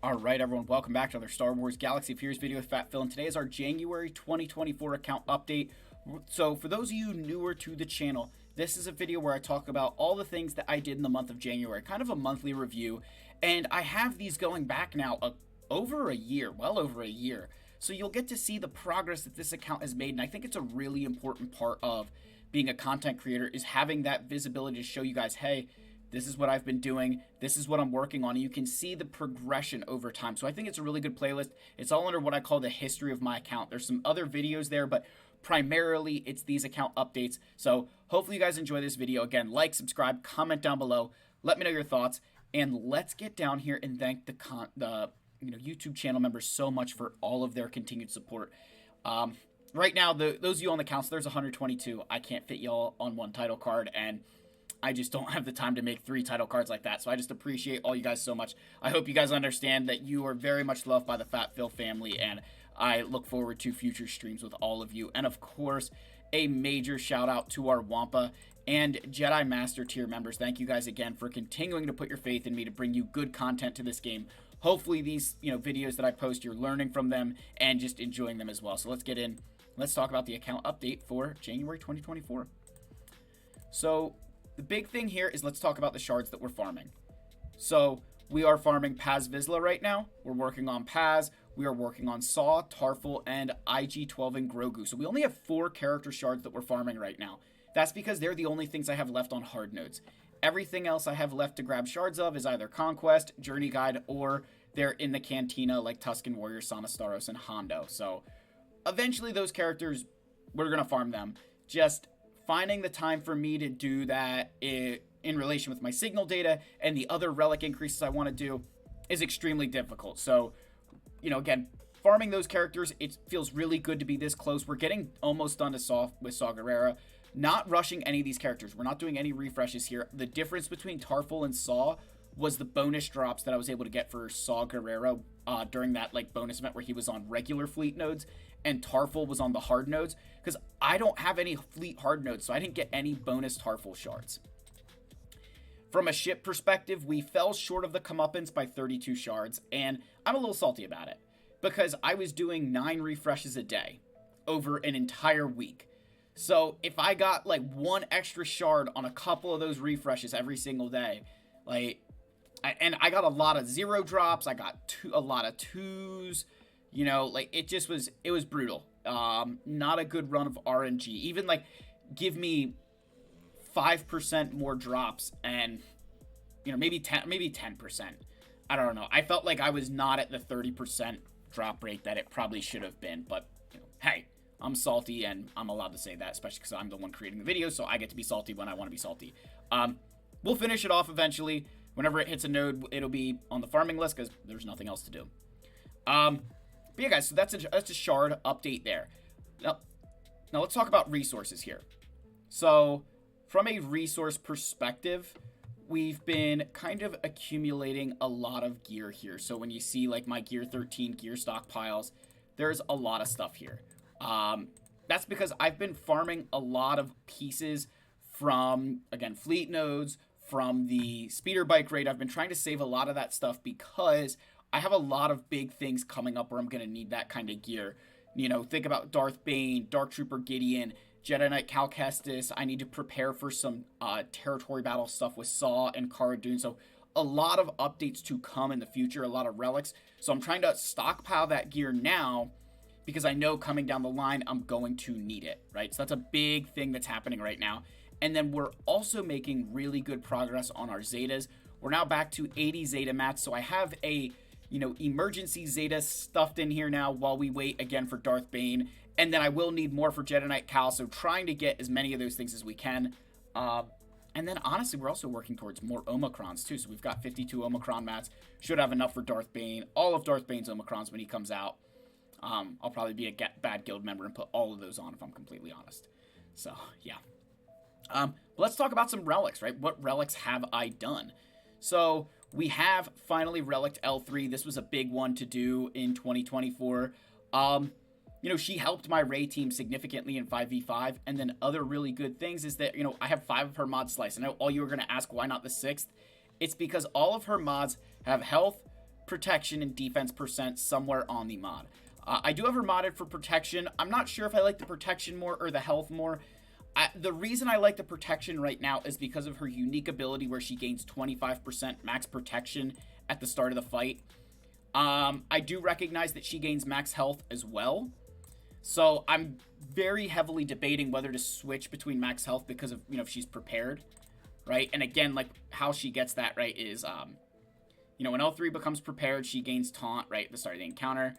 Alright everyone, welcome back to another Star Wars Galaxy of Heroes video with Fat Phil, and today is our January 2024 account update. So for those of you newer to the channel, this is a video where I talk about all the things that I did in the month of January, kind of a monthly review, and I have these going back now over a year, well over a year. So you'll get to see the progress that this account has made, and I think it's a really important part of being a content creator is having that visibility to show you guys, hey, this is what I've been doing. This is what I'm working on. And you can see the progression over time. So I think it's a really good playlist. It's all under what I call the history of my account. There's some other videos there, but primarily it's these account updates. So hopefully you guys enjoy this video. Again, like, subscribe, comment down below. Let me know your thoughts. And let's get down here and thank the YouTube channel members so much for all of their continued support. Right now, those of you on the accounts, there's 122. I can't fit y'all on one title card, and I just don't have the time to make 3 title cards like that. So I just appreciate all you guys so much. I hope you guys understand that you are very much loved by the Fat Phil family, and I look forward to future streams with all of you. And of course, a major shout out to our Wampa and Jedi Master tier members. Thank you guys again for continuing to put your faith in me to bring you good content to this game. Hopefully these videos that I post, you're learning from them and just enjoying them as well. So let's get in. Let's talk about the account update for January 2024. So the big thing here is let's talk about the shards that we're farming. So we are farming Paz Vizsla right now. We're working on Paz. We are working on Saw, Tarful, and IG-12 and Grogu. So we only have 4 character shards that we're farming right now. That's because they're the only things I have left on hard nodes. Everything else I have left to grab shards of is either Conquest, Journey Guide, or they're in the Cantina like Tusken Warrior, Sanastaros, and Hondo. So eventually those characters, we're going to farm them. Just finding the time for me to do that in relation with my signal data and the other relic increases I want to do is extremely difficult. So, again, farming those characters, it feels really good to be this close. We're getting almost done to with Saw Gerrera. Not rushing any of these characters. We're not doing any refreshes here. The difference between Tarful and Saw was the bonus drops that I was able to get for Saw Gerrera during that bonus event where he was on regular fleet nodes and Tarful was on the hard nodes, because I don't have any fleet hard nodes, so I didn't get any bonus Tarful shards. From a ship perspective, we fell short of the comeuppance by 32 shards, and I'm a little salty about it, because I was doing 9 refreshes a day over an entire week. So if I got 1 extra shard on a couple of those refreshes every single day, and I got a lot of 0 drops, I got a lot of 2s, it was brutal. Not a good run of RNG. Even give me 5% more drops and maybe 10%. I don't know. I felt like I was not at the 30% drop rate that it probably should have been, but hey, I'm salty and I'm allowed to say that, especially because I'm the one creating the video, so I get to be salty when I want to be salty. We'll finish it off eventually. Whenever it hits a node, it'll be on the farming list because there's nothing else to do. But yeah, guys, so that's a shard update there. Now let's talk about resources here. So from a resource perspective, we've been kind of accumulating a lot of gear here. So when you see my Gear 13 gear stockpiles, there's a lot of stuff here. That's because I've been farming a lot of pieces from, again, fleet nodes, from the speeder bike raid. I've been trying to save a lot of that stuff because I have a lot of big things coming up where I'm going to need that kind of gear. Think about Darth Bane, Dark Trooper Gideon, Jedi Knight Cal Kestis. I need to prepare for some territory battle stuff with Saw and Cara Dune. So a lot of updates to come in the future, a lot of relics. So I'm trying to stockpile that gear now because I know coming down the line, I'm going to need it, right? So that's a big thing that's happening right now. And then we're also making really good progress on our Zetas. We're now back to 80 Zeta mats. So I have a emergency Zeta stuffed in here now while we wait again for Darth Bane. And then I will need more for Jedi Knight Cal, so trying to get as many of those things as we can. And then honestly, we're also working towards more Omicrons too. So we've got 52 Omicron mats. Should have enough for Darth Bane. All of Darth Bane's Omicrons when he comes out. I'll probably be a bad guild member and put all of those on if I'm completely honest. So, yeah. Let's talk about some relics, right? What relics have I done? So we have finally relicked L3. This was a big one to do in 2024. She helped my Rey team significantly in 5v5. And then other really good things is that, I have 5 of her mods sliced. I know all you were going to ask, why not the 6th? It's because all of her mods have health, protection and defense percent somewhere on the mod. I do have her modded for protection. I'm not sure if I like the protection more or the health more. The reason I like the protection right now is because of her unique ability where she gains 25% max protection at the start of the fight. I do recognize that she gains max health as well. So I'm very heavily debating whether to switch between max health because of, if she's prepared, right? And again, like how she gets that, right, is, when L3 becomes prepared, she gains taunt, right, at the start of the encounter.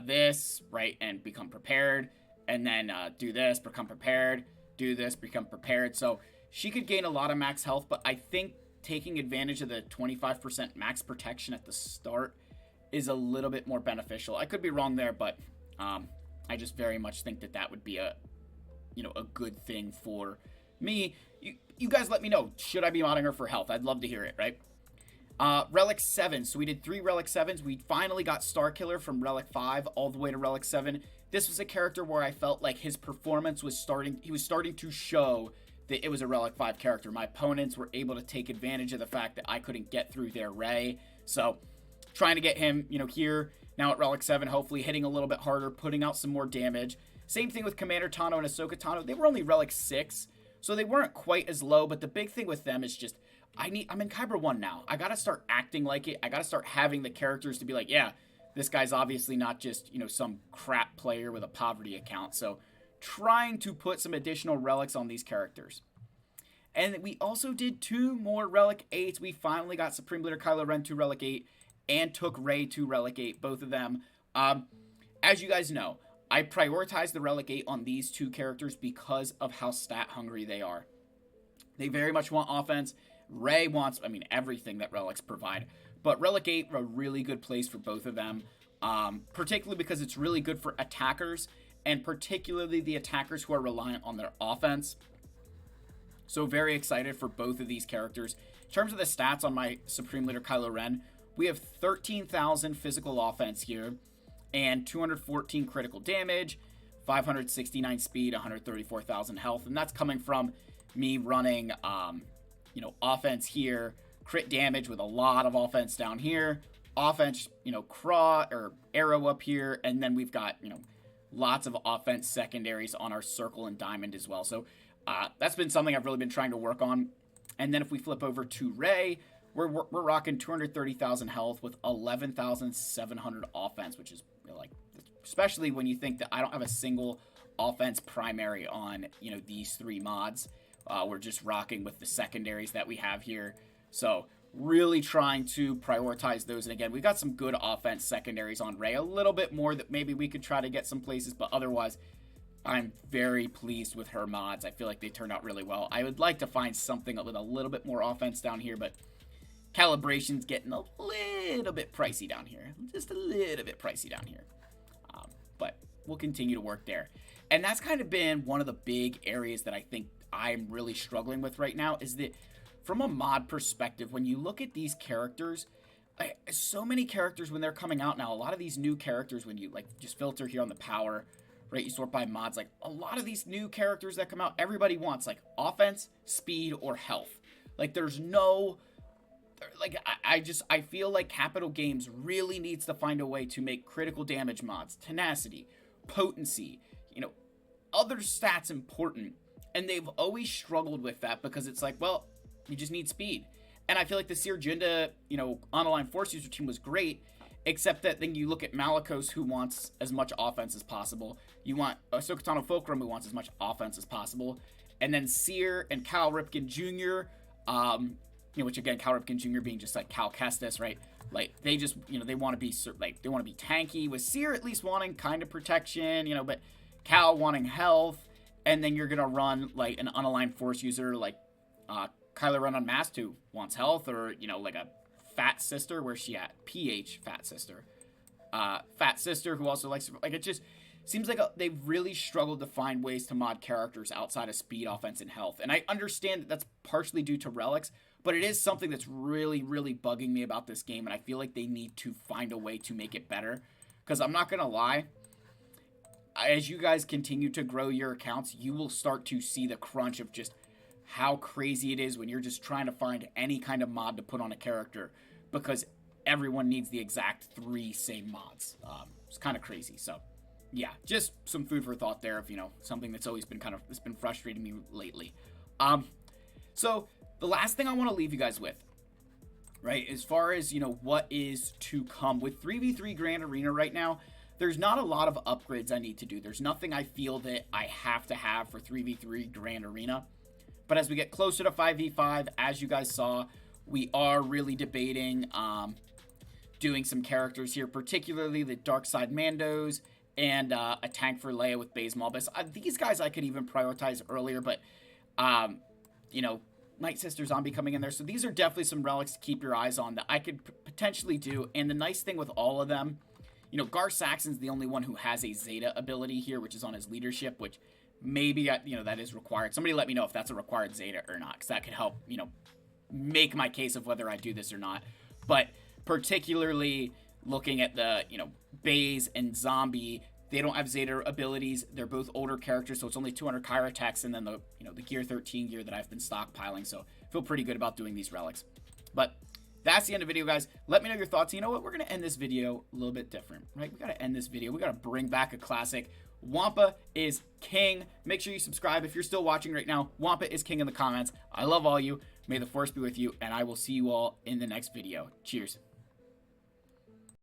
This, right, and become prepared, and then do this, become prepared, do this, become prepared. So she could gain a lot of max health, but I think taking advantage of the 25% max protection at the start is a little bit more beneficial. I could be wrong there, but I just very much think that would be a good thing for me. You guys let me know, should I be modding her for health? I'd love to hear it, right? Relic 7. So we did 3 Relic 7s. We finally got Starkiller from Relic 5 all the way to Relic 7. This was a character where I felt like his performance was starting to show that it was a Relic 5 character. My opponents were able to take advantage of the fact that I couldn't get through their Ray. So trying to get him, here now at Relic 7, hopefully hitting a little bit harder, putting out some more damage. Same thing with Commander Tano and Ahsoka Tano. They were only Relic 6, so they weren't quite as low, but the big thing with them is just I'm in Kyber 1 now. I gotta start acting like it. I gotta start having the characters to be like, yeah, this guy's obviously not just, some crap player with a poverty account. So trying to put some additional relics on these characters. And we also did 2 more Relic 8s. We finally got Supreme Leader Kylo Ren to Relic 8 and took Rey to Relic 8, both of them. As you guys know, I prioritize the Relic 8 on these 2 characters because of how stat hungry they are. They very much want offense. Rey wants, everything that Relics provide. But Relic 8, a really good place for both of them. Particularly because it's really good for attackers. And particularly the attackers who are reliant on their offense. So very excited for both of these characters. In terms of the stats on my Supreme Leader Kylo Ren, we have 13,000 physical offense here. And 214 critical damage. 569 speed, 134,000 health. And that's coming from me running offense here, crit damage with a lot of offense down here, offense, craw or arrow up here, and then we've got, lots of offense secondaries on our circle and diamond as well. So that's been something I've really been trying to work on. And then if we flip over to Rey, we're rocking 230,000 health with 11,700 offense, which is especially when you think that I don't have a single offense primary on, these 3 mods. We're just rocking with the secondaries that we have here. So really trying to prioritize those. And again, we've got some good offense secondaries on Rey. A little bit more that maybe we could try to get some places. But otherwise, I'm very pleased with her mods. I feel like they turned out really well. I would like to find something with a little bit more offense down here. But calibration's getting a little bit pricey down here. Just a little bit pricey down here. But we'll continue to work there. And that's kind of been one of the big areas that I think I'm really struggling with right now, is that from a mod perspective, when you look at these characters, so many characters when they're coming out now, a lot of these new characters, when you just filter here on the power, right, you sort by mods, a lot of these new characters that come out, everybody wants offense, speed, or health. There's no, I feel like Capital Games really needs to find a way to make critical damage mods, tenacity, potency, other stats important. And they've always struggled with that because it's you just need speed. And I feel like the Seer Jinda, on-line Force user team was great, except that then you look at Malicos, who wants as much offense as possible. You want Ahsoka Tano Fulcrum, who wants as much offense as possible. And then Seer and Cal Ripken Jr., which again, Cal Ripken Jr. being just Cal Kestis, right? They just, they want to be, they want to be tanky, with Seer at least wanting kind of protection, but Cal wanting health. And then you're going to run, an unaligned Force user, Kylo Ren Unmasked, who wants health, or, a Fat Sister, where's she at? PH Fat Sister. Fat Sister, who also likes, it just seems like they've really struggled to find ways to mod characters outside of speed, offense, and health. And I understand that that's partially due to Relics, but it is something that's really, really bugging me about this game, and I feel like they need to find a way to make it better. Because I'm not going to lie, as you guys continue to grow your accounts, you will start to see the crunch of just how crazy it is when you're just trying to find any kind of mod to put on a character. Because everyone needs the exact 3 same mods. It's kind of crazy. So yeah, just some food for thought there of, something that's always been it's been frustrating me lately. So the last thing I want to leave you guys with, right, as far as, what is to come with 3v3 Grand Arena right now, there's not a lot of upgrades I need to do. There's nothing I feel that I have to have for 3v3 Grand Arena. But as we get closer to 5v5, as you guys saw, we are really debating doing some characters here, particularly the Dark Side Mandos and a tank for Leia with Baze Malbus. These guys I could even prioritize earlier, but, Night Sister Zombie coming in there. So these are definitely some relics to keep your eyes on that I could potentially do. And the nice thing with all of them, Gar Saxon's the only one who has a Zeta ability here, which is on his leadership, which maybe, that is required. Somebody let me know if that's a required Zeta or not, because that could help, make my case of whether I do this or not. But particularly looking at the, Baze and Zombie, they don't have Zeta abilities. They're both older characters, so it's only 200 Kyra attacks, and then the, the Gear 13 gear that I've been stockpiling. So I feel pretty good about doing these relics. But that's the end of the video, guys. Let me know your thoughts. You know what? We're going to end this video a little bit different, right? We got to end this video. We got to bring back a classic. Wampa is king. Make sure you subscribe if you're still watching right now. Wampa is king in the comments. I love all you. May the force be with you, and I will see you all in the next video. Cheers.